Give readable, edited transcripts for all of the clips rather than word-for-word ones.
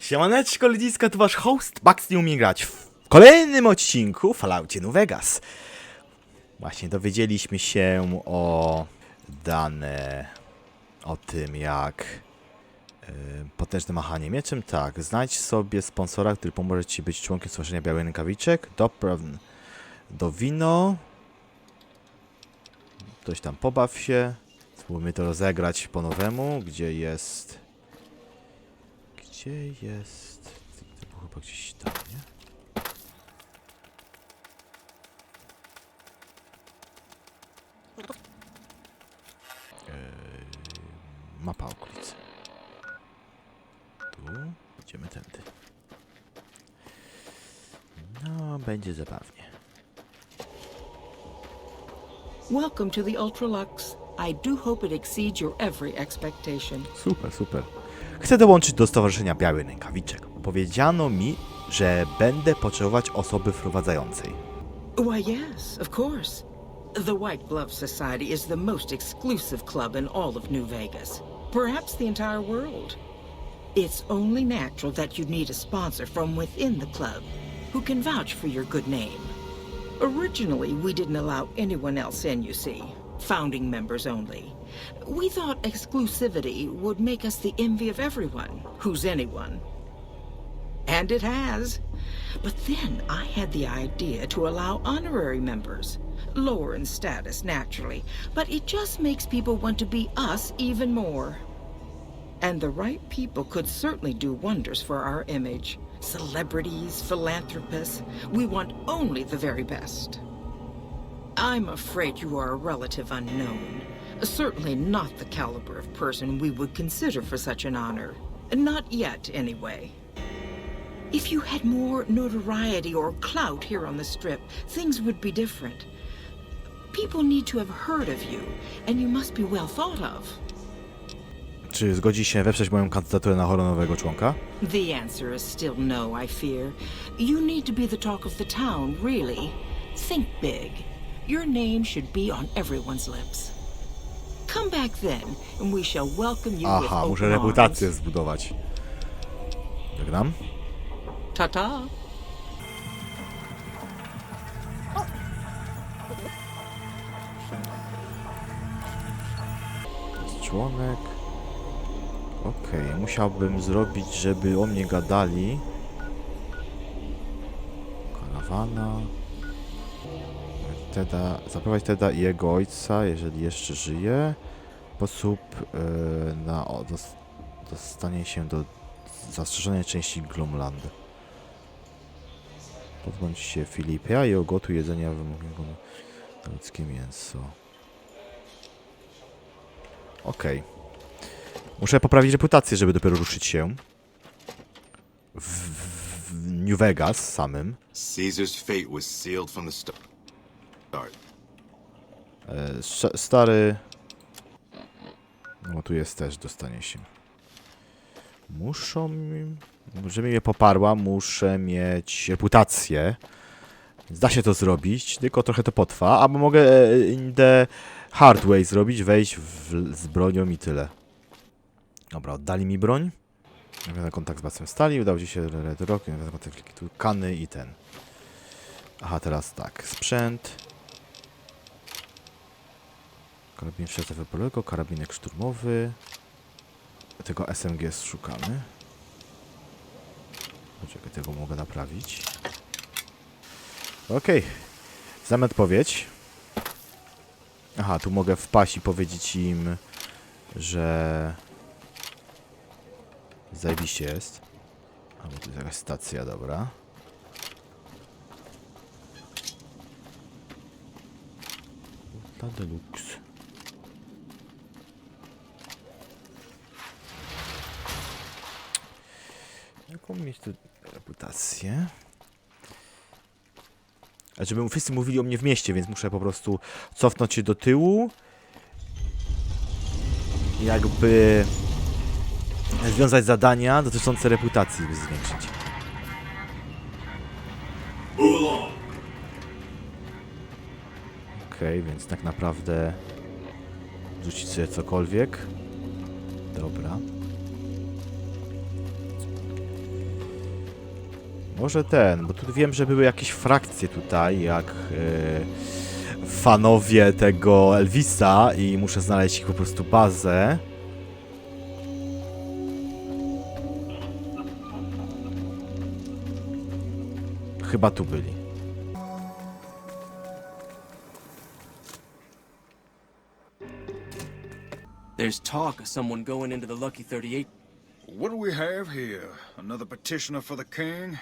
Siemaneczko ludziska, to wasz host Max nie umie grać w kolejnym odcinku Falloutie New Vegas. Właśnie dowiedzieliśmy się o tym jak potężne machanie mieczem. Tak, znajdź sobie sponsora, który pomoże ci być członkiem Stowarzyszenia Białych Rękawiczek. Do wino. Ktoś tam pobaw się. Spróbujmy to rozegrać po nowemu. Gdzie jest? To było chyba gdzieś tam, nie? Mapa okolicy. Tu idziemy tędy. No, będzie zabawnie. Welcome to the Ultralux. I do hope it exceeds your every expectation. Super, super. Chcę dołączyć do Stowarzyszenia Białych Rękawiczek. Powiedziano mi, że będę potrzebować osoby wprowadzającej. Why, yes, of course. The White Glove Society is the most exclusive club in all of New Vegas. Perhaps the entire world. It's only natural that you'd need a sponsor from within the club who can vouch for your good name. Originally, we didn't allow anyone else in, you see. Founding members only. We thought exclusivity would make us the envy of everyone, who's anyone. And it has. But then I had the idea to allow honorary members. Lower in status, naturally, but it just makes people want to be us even more. And the right people could certainly do wonders for our image. Celebrities, philanthropists, we want only the very best. I'm afraid you are a relative unknown. Certainly not the caliber of person we would consider for such an honor. Not yet, anyway. If you had more notoriety or clout here on the Strip, things would be different. People need to have heard of you, and you must be well thought of. Czy zgodzi się weprzeć moją kandydaturę na honorowego członka? The answer is still no, I fear. You need to be the talk of the town, really. Think big. Your name should be on everyone's lips. Come back then, and we shall welcome you with Aha, muszę open reputację arms. zbudować. Żegnam. Ta-ta. Członek. Okej, musiałbym zrobić, żeby o mnie gadali. Karawana. Zaprowadź Teda i jego ojca, jeżeli jeszcze żyje. Sposób na dostanie się do zastrzeżonej części Glumland. Pozbądź się Filipia i ugotuj jedzenia wymognego na ludzkie mięso. Okej. Muszę poprawić reputację, żeby dopiero ruszyć się w New Vegas samym. Caesar's fate was sealed from the start. Stary... No tu jest też, dostanie się. Żeby mnie poparła, muszę mieć reputację. Da się to zrobić, tylko trochę to potrwa. Albo mogę the hard way zrobić, wejść z bronią i tyle. Dobra, oddali mi broń. Nawiązałem kontakt z Bacem Stali, udało ci się Red Rock, nawiązałem kontakt z Kany i ten. Aha, teraz tak, sprzęt. Karabin szefca wypalnego, karabinek szturmowy. Tego SMG szukamy. Poczekaj, tego mogę naprawić. Okej. Znam odpowiedź. Aha, tu mogę wpaść i powiedzieć im, że... zajebiście jest. A, bo tu jest jakaś stacja, dobra. La Deluxe. Jaką mieć tu reputację? A żeby wszyscy mówili o mnie w mieście, więc muszę po prostu cofnąć się do tyłu. I jakby związać zadania dotyczące reputacji, żeby zwiększyć. Okej, więc tak naprawdę rzucić sobie cokolwiek. Dobra. Może ten, bo tu wiem, że były jakieś frakcje tutaj, jak fanowie tego Elvisa i muszę znaleźć ich po prostu bazę. Chyba tu byli. There's talk of someone going into the Lucky 38. What do we have here? Another petitioner for the king?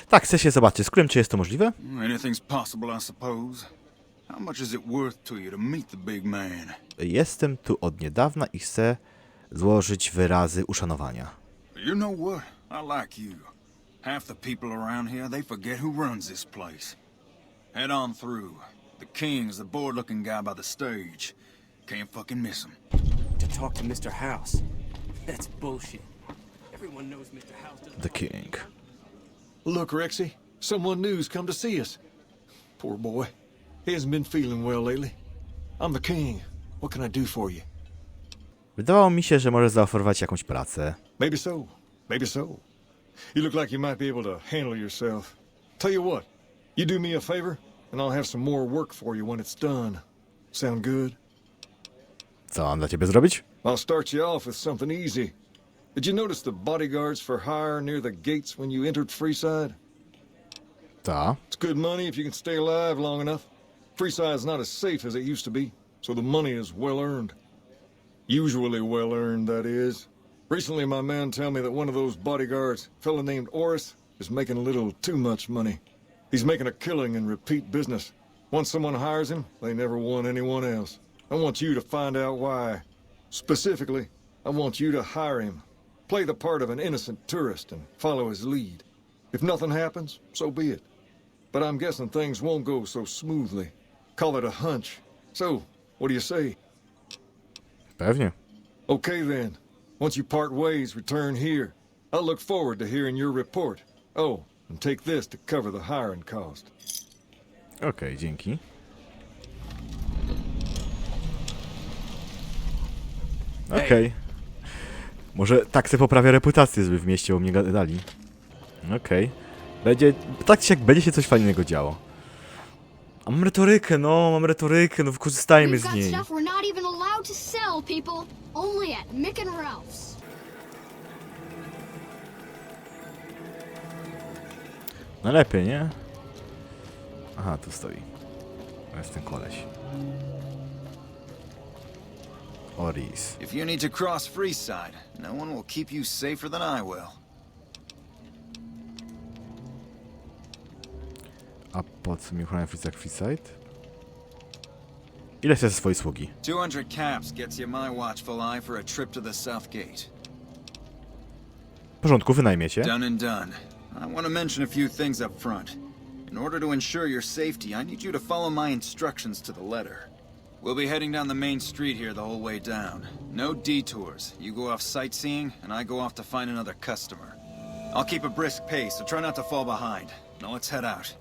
Tak, chcę się zobaczyć z królem, czy jest to możliwe? Anything's possible, I suppose. How much is it worth to you to meet the big man? Jestem tu od niedawna i chcę złożyć wyrazy uszanowania. You know what? I like you. Half the people around here, they forget who runs this place. Head on through. The king's the bored-looking guy by the stage. Can't fucking miss him. To talk to Mr. House. That's bullshit. Everyone knows Mr. House doesn't... The King. Look, Rexy, someone new's come to see us. Poor boy. He hasn't been feeling well lately. I'm the king. What can I do for you? Wydawało mi się, że może zaoferować jakąś pracę. Maybe so. Maybe so. You look like you might be able to handle yourself. Tell you what, you do me a favor, and I'll have some more work for you when it's done. Sound good? Co mam dla ciebie zrobić? I'll start you off with something easy. Did you notice the bodyguards for hire near the gates when you entered Freeside? Ta. It's good money if you can stay alive long enough. Freeside's not as safe as it used to be, so the money is well earned. Usually well earned, that is. Recently, my man told me that one of those bodyguards, a fella named Oris, is making a little too much money. He's making a killing in repeat business. Once someone hires him, they never want anyone else. I want you to find out why. Specifically, I want you to hire him. Play the part of an innocent tourist and follow his lead. If nothing happens, so be it. But I'm guessing things won't go so smoothly. Call it a hunch. So, what do you say? Pewnie. Okay then. Once you part ways, return here. I'll look forward to hearing your report. Oh, and take this to cover the hiring cost. Okej, dzięki. Okej. Może tak sobie poprawia reputację, żeby w mieście o mnie gadali. Okej. Będzie... Tak czy jak będzie się coś fajnego działo. A mam retorykę, no wykorzystajmy We've z got niej. stuff we're not even allowed to sell, people. Only at Mick and Ralph's. No lepiej, nie? Aha, tu stoi. To jest ten koleś. Oris. If you need to cross Freeside, no one will keep you safer than I will. A po co mi ochrona Freeside? Ile chcesz swojej sługi? 200 caps gets you my watchful eye for a trip to the South Gate. W porządku, wynajmiecie. Done and done. I want to mention a few things up front. In order to ensure your safety, I need you to follow my instructions to the letter. We'll be heading down the main street here the whole way down. No detours. You go off sightseeing, and I go off to find another customer. I'll keep a brisk pace, so try not to fall behind. Now let's head out.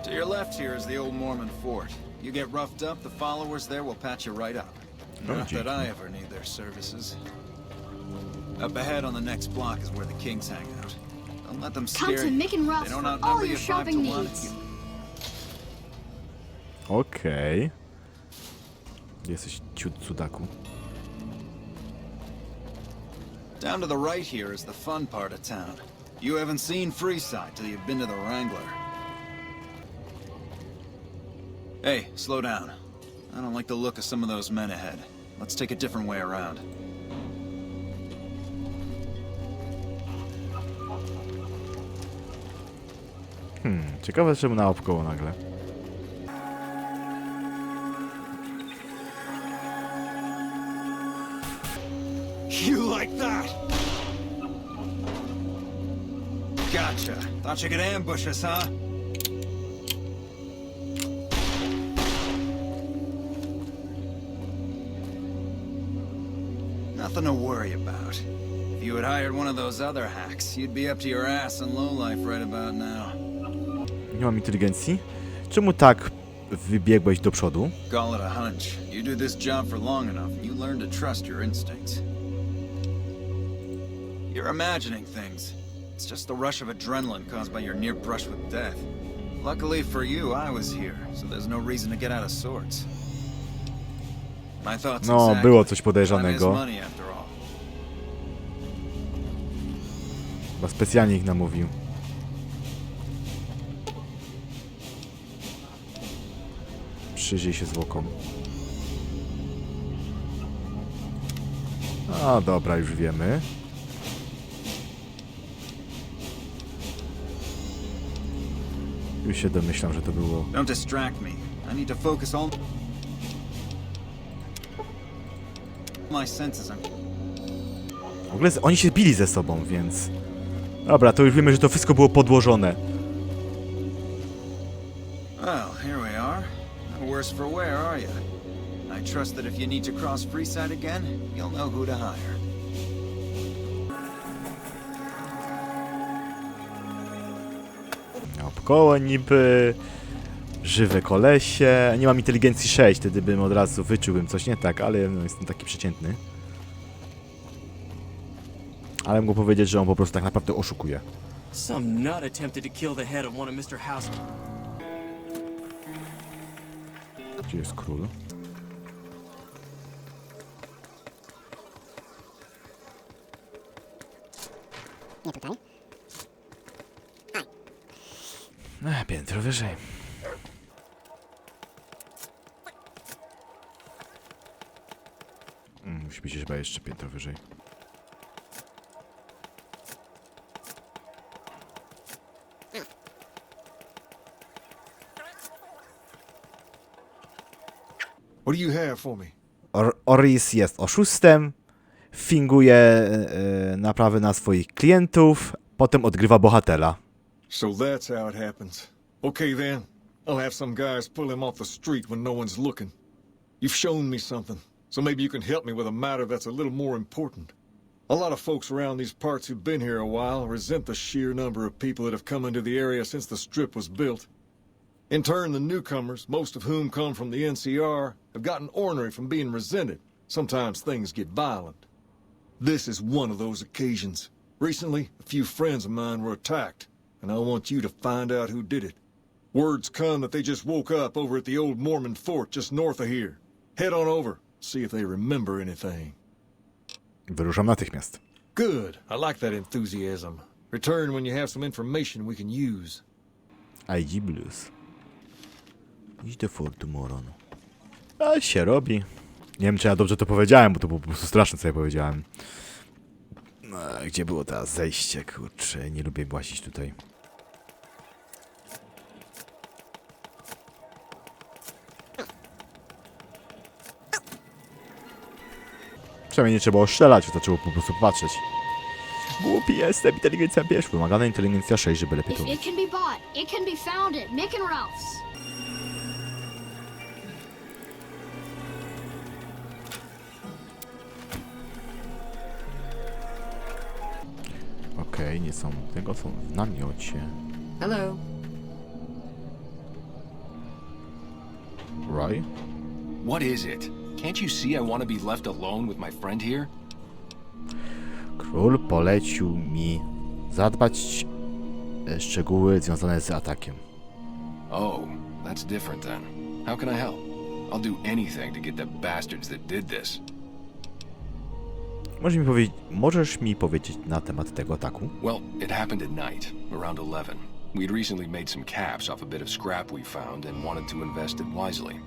To your left here is the old Mormon fort. You get roughed up, the followers there will patch you right up. Not that I ever need their services. Up ahead on the next block is where the kings hang out. Don't let them Come scare to you. Mick and They Ralph's don't for outnumber all you your 5 shopping to 1. needs. Okej. Jesteś ciut cudaku. Down to the right here is the fun part of town. You haven't seen Freeside till you've been to the Wrangler. Hey, slow down. I don't like the look of some of those men ahead. Let's take a different way around. Ciekawe, czemu naokoło nagle. You like that? Gotcha. Thought you could ambush us, huh? Nothing to worry about. If you had hired one of those other hacks, you'd be up to your ass in lowlife right about now. Nie mam inteligencji? Czemu tak wybiegłeś do przodu? Call it a hunch. You do this job for long enough, you learn to trust your instincts. You're imagining things. It's just the rush of adrenaline caused by your near brush with death. Luckily for you, I was here, so there's no reason to get out of sorts. My thoughts No, exactly. było coś Time is podejrzanego. money after all. Chyba specjalnie ich namówił. Przyjrzyj się zwłokom. A, dobra, już wiemy. Już się domyślam, że to było... Don't distract me. I need to focus all my senses on... W ogóle oni się bili ze sobą, więc... Dobra, to już wiemy, że to wszystko było podłożone. Well, here we are. No worse for wear, are you? I trust that if you need to cross Freeside again, you'll know who to hire. Koło niby... Żywe kolesie... Nie mam inteligencji 6, wtedy bym od razu wyczułbym coś nie tak, ale no, jestem taki przeciętny. Ale mógł powiedzieć, że on po prostu tak naprawdę oszukuje. Some nut attempted to kill the head of one of Mr. House. Gdzie jest król? Nie tutaj. Piętro wyżej. Musi być chyba jeszcze piętro wyżej. What do you have for me? Oris jest oszustem, finguje naprawy na swoich klientów, potem odgrywa bohatera. So that's how it happens. Okay then, I'll have some guys pull him off the street when no one's looking. You've shown me something, so maybe you can help me with a matter that's a little more important. A lot of folks around these parts who've been here a while resent the sheer number of people that have come into the area since the strip was built. In turn, the newcomers, most of whom come from the NCR, have gotten ornery from being resented. Sometimes things get violent. This is one of those occasions. Recently, a few friends of mine were attacked, and I want you to find out who did it. Word's come that they just woke up over at the old Mormon fort just north of here. Head on over, see if they remember anything. Wyruszam natychmiast. Good. I like that enthusiasm. Return when you have some information we can use. IG Blues. Idź do fortu Moron. A się robi. Nie wiem, czy ja dobrze to powiedziałem, bo to było po prostu straszne, co ja powiedziałem. Gdzie było teraz zejście? Kurczę, nie lubię włazić tutaj. Przynajmniej nie trzeba ostrzelać, wystarczyło po prostu patrzeć. Głupi jestem, inteligencja bierz. Wymagana inteligencja 6, żeby lepiej to... It can be bought. It can be found at Nick and Ralph's. Okej, nie są tego, są w namiocie. Hello. Roy? What is it? Can't you see I want to be left alone with my friend here? Król polecił mi zadbać szczegóły związane z atakiem. Oh, that's different then. How can I help? I'll do anything to get the bastards that did this. Możesz mi powiedzieć na temat tego ataku? Well, it happened at night, around 11. We'd recently made some caps off a bit of scrap we found and wanted to invest it wisely.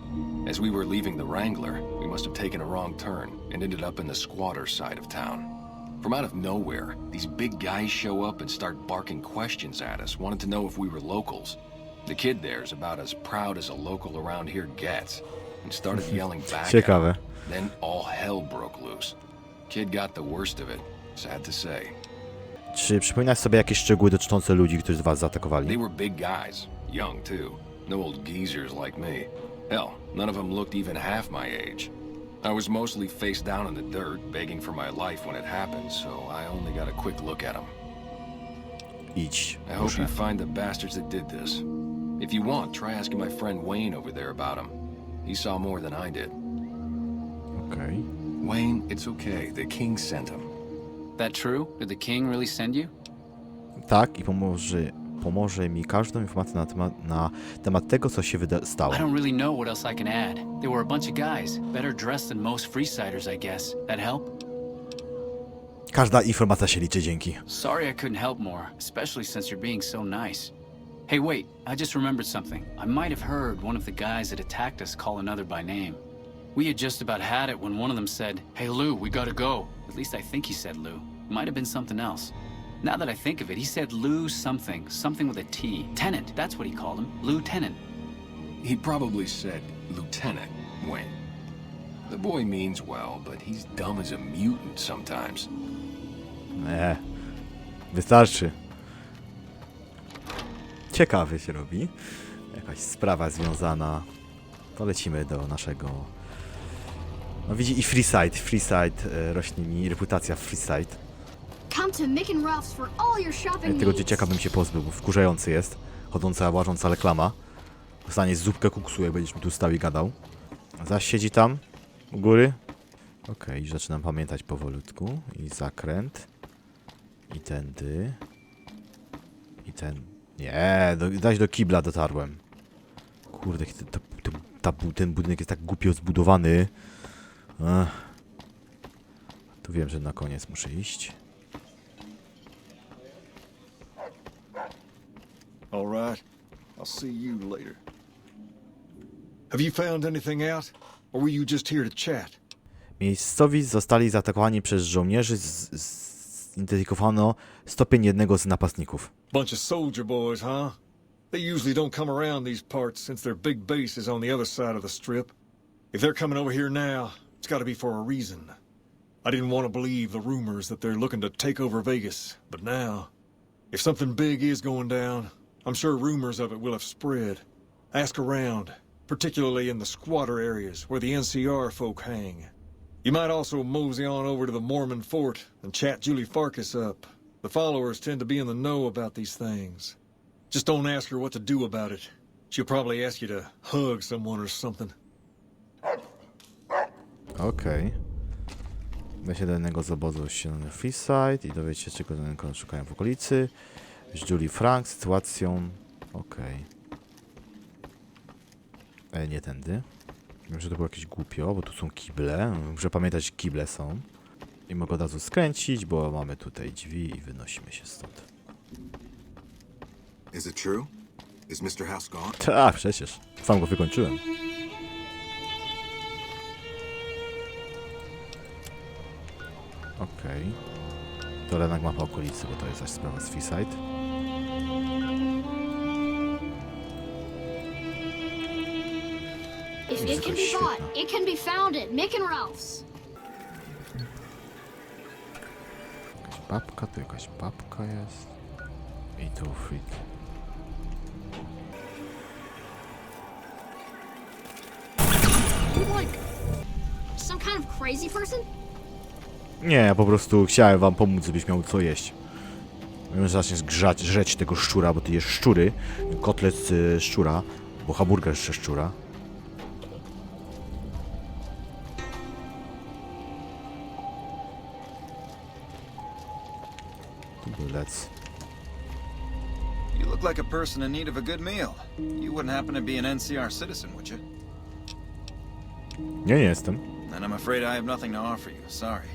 As we were leaving the Wrangler, we must have taken a wrong turn and ended up in the squatter side of town. From out of nowhere, these big guys show up and start barking questions at us, wanting to know if we were locals. The kid there's about as proud as a local around here gets, and started yelling back at him. Then all hell broke loose. Kid got the worst of it, sad to say. Czy przypominasz sobie jakieś szczegóły dotyczące ludzi, którzy was zaatakowali? They were big guys, young too. No old geezers like me. Hell, none of them looked even half my age. I was mostly face down in the dirt, begging for my life when it happened, so I only got a quick look at them. Idź, I hope you find the bastards that did this. If you want, try asking my friend Wayne over there about them. He saw more than I did. Okej. Wayne, it's okay. The king sent him. That true? Did the king really send you? Tak, i pomoże mi każdą informację na temat tego, co się stało. I don't really know what else I can add. They were a bunch of guys, better dressed than most freesiders, I guess. That help? Każda informacja się liczy, dzięki. Sorry I couldn't help more, especially since you're being so nice. Hey, wait, I just remembered something. I might have heard one of the guys that attacked us call another by name. We had just about had it when one of them said, "Hey Lou, we gotta go." At least I think he said Lou. Might have been something else. Now that I think of it, he said Lou something with a T. Tenant, that's what he called him. Lieutenant. He probably said Lieutenant, Wayne. The boy means well, but he's dumb as a mutant sometimes. Wystarczy. Ciekawy się robi. Jakaś sprawa związana. To lecimy do naszego... No widzi i Freeside rośnie mi reputacja Freeside. Tego dzieciaka bym się pozbył, bo wkurzający jest. Chodząca, łażąca reklama. Dostanie zupkę kuksu, jak będziesz mi tu stał i gadał. Zaś siedzi tam, u góry. Okej, zaczynam pamiętać powolutku. I zakręt. I tędy. I ten... Nie, zaś do kibla dotarłem. Kurde, ten budynek jest tak głupio zbudowany. Tu wiem, że na koniec muszę iść. All right. I'll see you later. Have you found anything out? Or were you just here to chat? Miejscowi zostali zaatakowani przez żołnierzy. Zidentyfikowano stopień jednego z napastników. Bunch of soldier boys, huh? They usually don't come around these parts since their big base is on the other side of the strip. If they're coming over here now, it's got to be for a reason. I didn't want to believe the rumors that they're looking to take over Vegas, but now, if something big is going down, I'm sure rumors of it will have spread. Ask around, particularly in the squatter areas where the NCR folk hang. You might also mosey on over to the Mormon fort and chat Julie Farkas up. The followers tend to be in the know about these things. Just don't ask her what to do about it. She'll probably ask you to hug someone or something. Okej. Weź się do jednego z obozu ściany Freeside i dowiedz się, czego szukają w okolicy. Julie Frank, sytuacją... Okej. Nie tędy. Wiem, że to było jakieś głupio, bo tu są kible. Muszę pamiętać, że kible są. I mogę od razu skręcić, bo mamy tutaj drzwi i wynosimy się stąd. Is it true? Is Mr. House gone? Tak, przecież. Sam go wykończyłem. Okej. To jednak mapa okolicy, bo to jest zaś sprawa z Freeside. If it can be bought, it can be found at Mick and Ralph's. Jakaś babka, tu jakaś babka jest. I tu Freak. Like some kind of crazy person? Nie, ja po prostu chciałem wam pomóc, żebyś miał co jeść. Wiem, że zaczniesz żreć tego szczura, bo ty jesz szczury. Kotlet z szczura, bo hamburger ze szczura. Let's. You look like a person in need of a good meal. You wouldn't happen to be an NCR citizen, would you? Nie jestem. Then I'm afraid I have nothing to offer you. Sorry.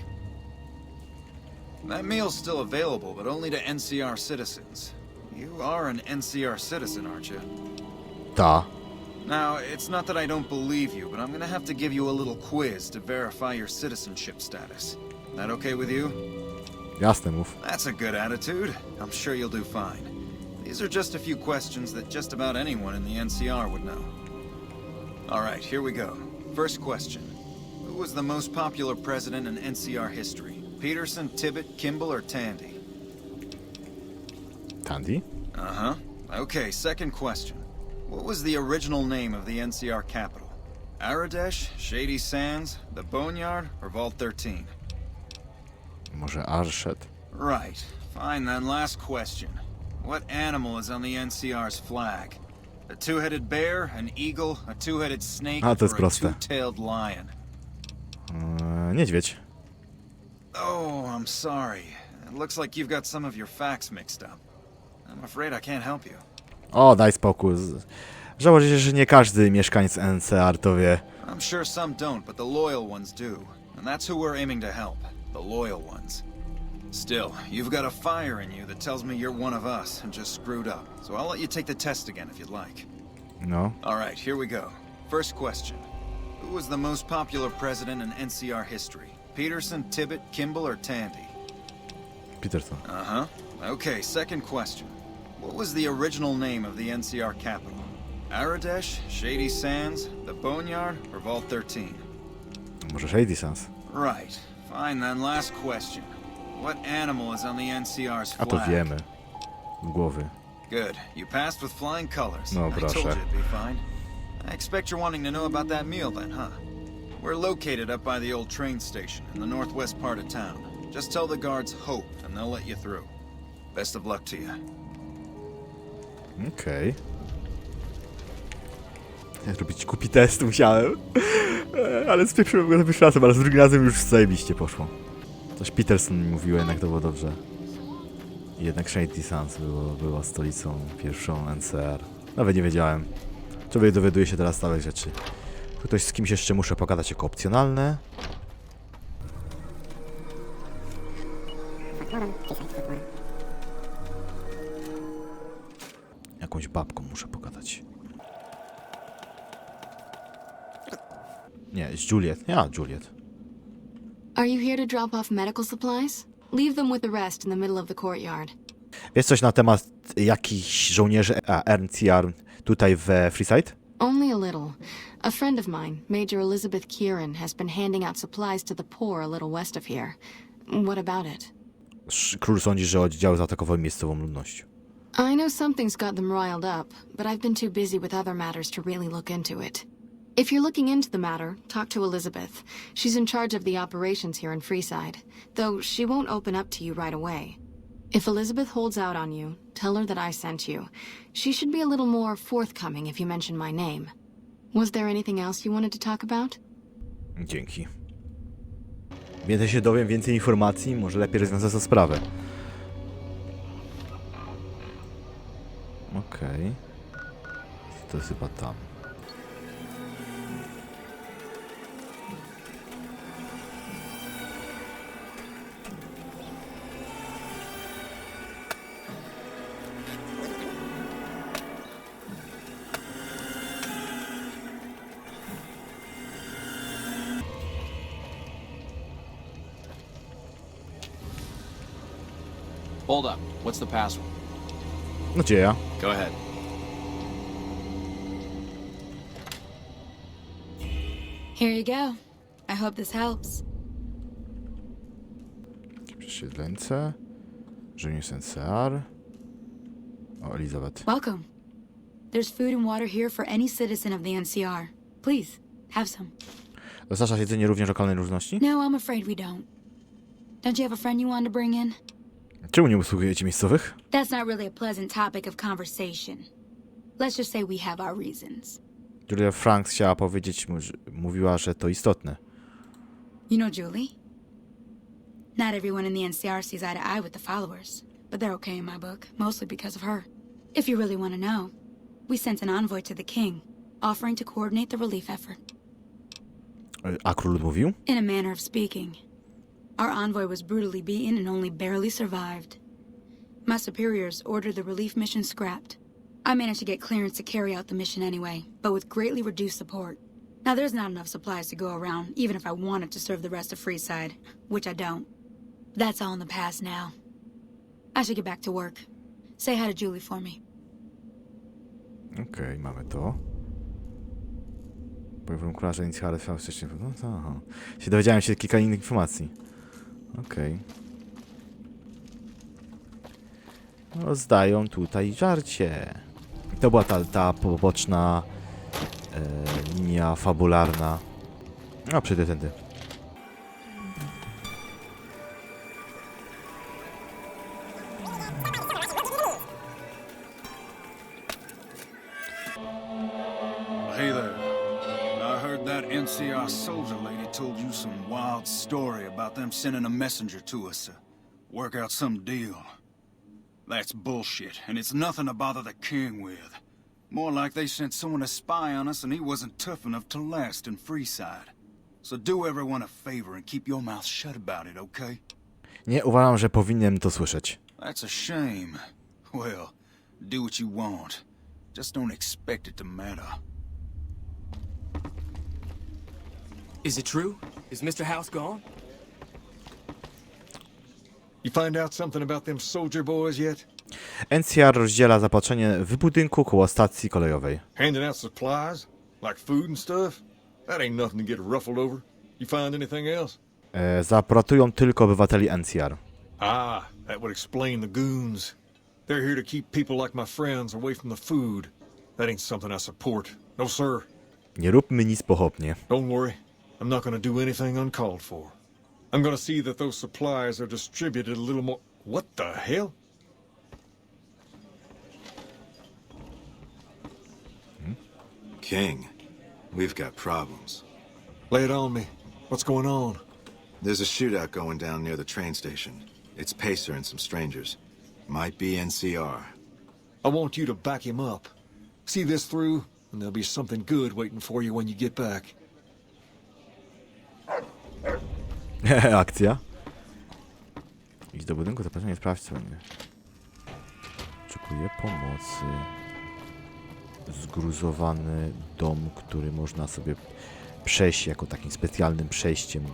That meal's still available, but only to NCR citizens. You are an NCR citizen, aren't you? Ta. Now, it's not that I don't believe you, but I'm gonna have to give you a little quiz to verify your citizenship status. That okay with you? Jasne, mów. That's a good attitude. I'm sure you'll do fine. These are just a few questions that just about anyone in the NCR would know. Alright, here we go. First question. Who was the most popular president in NCR history? Peterson, Tibbet, Kimball, or Tandy? Tandy? Uh-huh. Okay, second question. What was the original name of the NCR capital? Aradesh, Shady Sands, the Boneyard, or Vault 13? Może Arshad? Right. Fine then, last question. What animal is on the NCR's flag? A two-headed bear, an eagle, a two-headed snake, A, to jest or a proste. two-tailed lion? Niedźwiedź. Oh, I'm sorry. It looks like you've got some of your facts mixed up. I'm afraid I can't help you. O, daj spokój. Żałuję się, że nie każdy mieszkaniec NCR to wie. I'm sure some don't, but the loyal ones do. And that's who we're aiming to help. The loyal ones. Still, you've got a fire in you that tells me you're one of us and just screwed up. So I'll let you take the test again if you'd like. No. Alright, here we go. First question. Who was the most popular president in NCR history? Peterson, Tibbet, Kimball, or Tandy? Peterson. Uh-huh. Okay, second question. What was the original name of the NCR capital? Aradesh, Shady Sands, the Boneyard, or Vault 13? Może Shady Sands. Right. Fine then, last question. What animal is on the NCR's A to flag? wiemy. Z głowy. Good. You passed with flying colors. No, I told you proszę. it'd be fine. I expect you're wanting to know about that meal then, huh? We're located up by the old train station in the northwest part of town. Just tell the guards Hope and they'll let you through. Best of luck to you. Okej. Ja zrobić kupi test musiałem. Ale spieprzyłem go za pierwszym razem, ale z drugim razem już zajebiście poszło. Coś Peterson mi mówił, jednak to było dobrze. I jednak Shady Sands była stolicą pierwszą NCR. Nawet nie wiedziałem. Człowiek dowiaduje się teraz stałych rzeczy. Ktoś z kimś jeszcze muszę pogadać jako opcjonalne. Jakąś babką muszę pogadać. Nie, z Juliet. Ja, Juliet. Are you here to drop off medical supplies? Leave them with the rest in the middle of the courtyard. Wiesz coś na temat jakichś żołnierzy NCR tutaj w Freeside? Only a little. A friend of mine, Major Elizabeth Kieran, has been handing out supplies to the poor a little west of here. What about it? Król sądzi, że oddziały zaatakowały miejscową ludność. I know something's got them riled up, but I've been too busy with other matters to really look into it. If you're looking into the matter, talk to Elizabeth. She's in charge of the operations here in Freeside, though she won't open up to you right away. If Elizabeth holds out on you, tell her that I sent you. She should be a little more forthcoming if you mention my name. Was there anything else you wanted to talk about? Dzięki. Więcej się dowiem, więcej informacji, może lepiej rozwiązać tę sprawę. Okej. To jest chyba tam. Hold up. What's the password? No gdzie ja? Go ahead. Here you go. I hope this helps. Przesiedleńce. Żołnierz NCR. O, Elizabeth. Welcome. There's food and water here for any citizen of the NCR. Please, have some. Dostarczasz jedzenie również lokalnej różności? No, I'm afraid we don't. Don't you have a friend you wanted to bring in? Czemu nie usługujecie miejscowych? That's not really a pleasant topic of conversation. Let's just say we have our reasons. Julia Franks chciała powiedzieć, mówiła, że to istotne. You know Julie? Not everyone in the NCR sees eye to eye with the followers, but they're okay in my book, mostly because of her. If you really want to know, we sent an envoy to the king, offering to coordinate the relief effort. A król mówił? In a manner of speaking. Our envoy was brutally beaten and only barely survived. My superiors ordered the relief mission scrapped. I managed to get clearance to carry out the mission anyway, but with greatly reduced support. Now there's not enough supplies to go around, even if I wanted to serve the rest of Freeside, which I don't. That's all in the past now. I should get back to work. Say hi to Julie for me. Okej, mamy to. Powiem króla, że nic ale wcześniej. No to aha. Dowiedziałem się kilka innych informacji. Okej. No, zdają tutaj żarcie. To była ta poboczna linia fabularna. A, przejdę tędy. Hey there. I heard that NCR soldier lady told you some wild story about them sending a messenger to us. work out some deal. That's bullshit, and it's nothing to bother the king with. More like they sent someone to spy on us and he wasn't tough enough to last in Freeside. So do everyone a favor and keep your mouth shut about it, okay? Nie, uważam, że powinienem to słyszeć. That's a shame. Well, do what you want. Just don't expect it to matter. Is it true? Is Mr. House gone? You find out something about them soldier boys yet? NCR rozdziela zaopatrzenie w budynku koło stacji kolejowej. Handing out supplies? Like food and stuff? That ain't nothing to get ruffled over. You find anything else? Zaopratują tylko obywateli NCR. Ah, that would explain the goons. They're here to keep people like my friends away from the food. That ain't something I support. No, sir. Nie róbmy nic pochopnie. Don't worry. I'm not gonna do anything uncalled for. I'm gonna see that those supplies are distributed a little more... What the hell? King, we've got problems. Lay it on me. What's going on? There's a shootout going down near the train station. It's Pacer and some strangers. Might be NCR. I want you to back him up. See this through, and there'll be something good waiting for you when you get back. Akcja. Idź do budynku, zaproszenie sprawdź nie. Oczekuję pomocy. Zgruzowany dom, który można sobie przejść jako takim specjalnym przejściem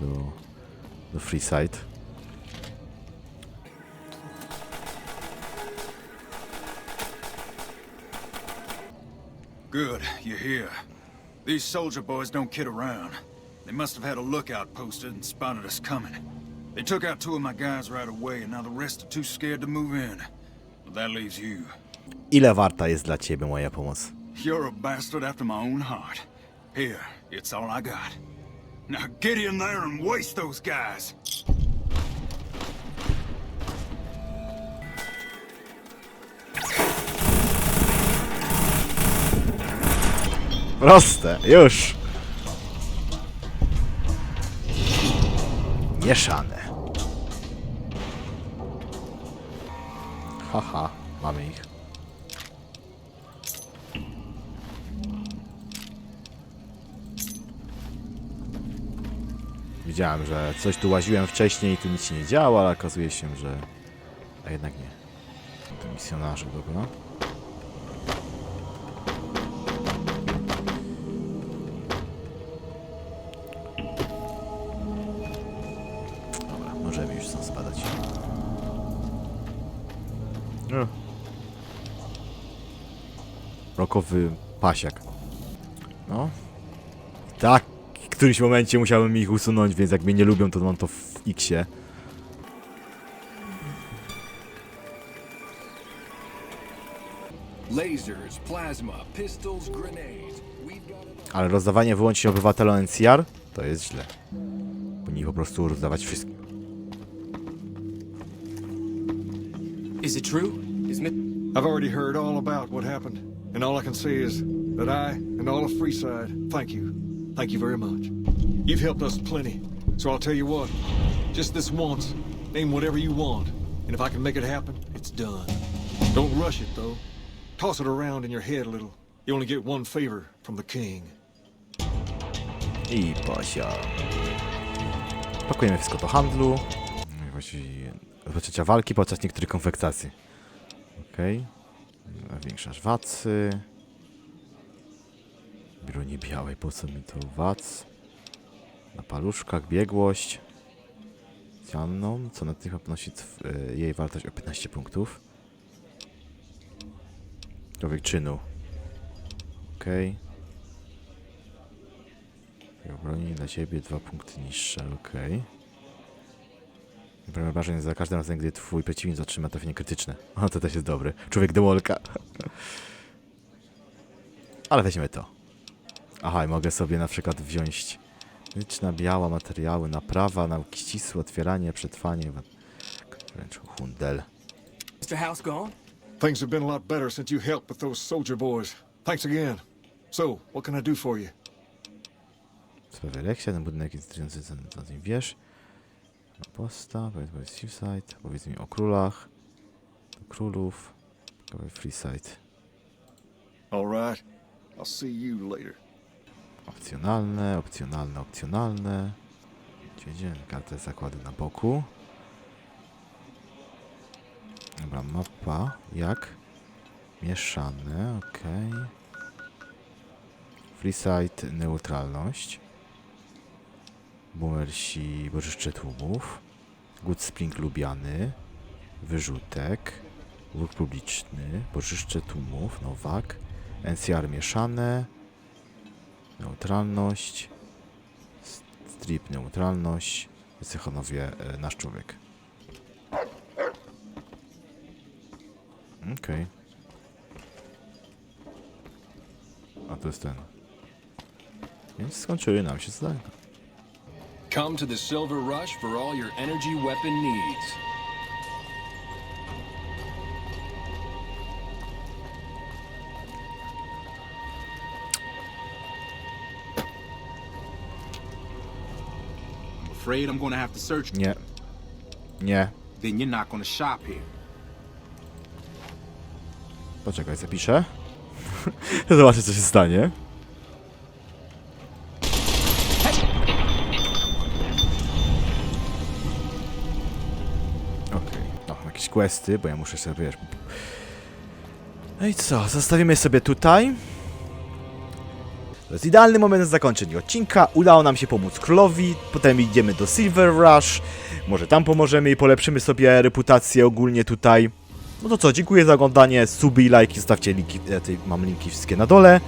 do Freeside. Good, you're here. These soldier boys don't kid around. They must have had a lookout posted and spotted us coming. They took out 2 of my guys right away, and now the rest are too scared to move in. But that leaves you. Ile warta jest dla ciebie moja pomoc? You're a bastard after my own heart. Here, it's all I got. Now get in there and waste those guys. Proste, już. Mieszane. Haha, mamy ich. Widziałem, że coś tu łaziłem wcześniej i tu nic się nie działo, ale okazuje się, że... A jednak nie. To misjonarze, dobra. Dobra, możemy już stąd spadać. No. Rokowy pasiak. No. Tak. W którymś momencie musiałem ich usunąć, więc jak mnie nie lubią, to mam to w X-ie. Lasers, plasma, pistols, grenades. Ale rozdawanie wyłącznie obywatelom NCR to jest źle. Powinni po prostu rozdawać wszystkim. Is it true? I've already heard all about what happened, and all I can say is that I and all of Freeside thank you. Thank you very much. You've helped us plenty, so I'll tell you what. Just this once, name whatever you want, and if I can make it happen, it's done. Don't rush it, though. Toss it around in your head a little. You only get one favor from the king. I pasia. Pakujemy wszystko do handlu. Właściwie rozpoczęcia walki podczas niektórych konfektacji. Okej. Nawiększasz wacy. Broni białej, po co mi to wac? Na paluszkach biegłość. Specjalną, co natychmiast podnosi jej wartość o 15 punktów. Człowiek czynu. Okej. Broni dla ciebie 2 punkty niższe, okej. Broni wrażenie za każdym razem, gdy twój przeciwnik otrzyma trafienie krytyczne. O, to też jest dobry. Człowiek demolka. Ale weźmy to. Aha, i mogę sobie na przykład wziąć liczna biała, materiały, naprawa, nauki ścisłe, otwieranie, przetrwanie, wręcz hundel. Mr. House gone? Things have been a lot better since you helped with those soldier boys. Thanks again. So, what can I do for you? Sprawy lekcja, ten budynek jest za tym wiesz. Posta, powiedz Seaside, powiedz mi o królach, o królów, Freeside. Alright, I'll see you later. Opcjonalne, opcjonalne, opcjonalne. Dzień, kartę zakładu na boku. Dobra, mapa, jak? Mieszane, ok. Freeside, neutralność. Boomersi, bożyszcze tłumów. Good Spring lubiany. Wyrzutek. Wróg publiczny. Bożyszcze tłumów, Nowak. NCR mieszane. Neutralność. Strip, neutralność. Sychonowie, nasz człowiek. Okej. A to jest ten. Więc skończyły nam się zadania. Come to the Silver Rush for all your energy weapon needs. Afraid I'm gonna have to search. Nie. Nie. Then you're not gonna shop here. Poczekaj, zapiszę. Zobaczę, co się stanie. Okej. No, jakieś questy, bo ja muszę sobie, wiesz... No i co? Zostawimy sobie tutaj. To jest idealny moment na zakończenie odcinka. Udało nam się pomóc królowi. Potem idziemy do Silver Rush. Może tam pomożemy i polepszymy sobie reputację ogólnie tutaj. No to co, dziękuję za oglądanie. Suby i lajki, zostawcie linki. Mam linki wszystkie na dole.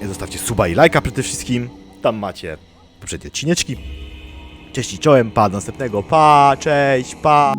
Zostawcie suba i lajka przede wszystkim. Tam macie poprzednie odcineczki. Cześć i czołem, pa, do następnego. Pa, cześć, pa.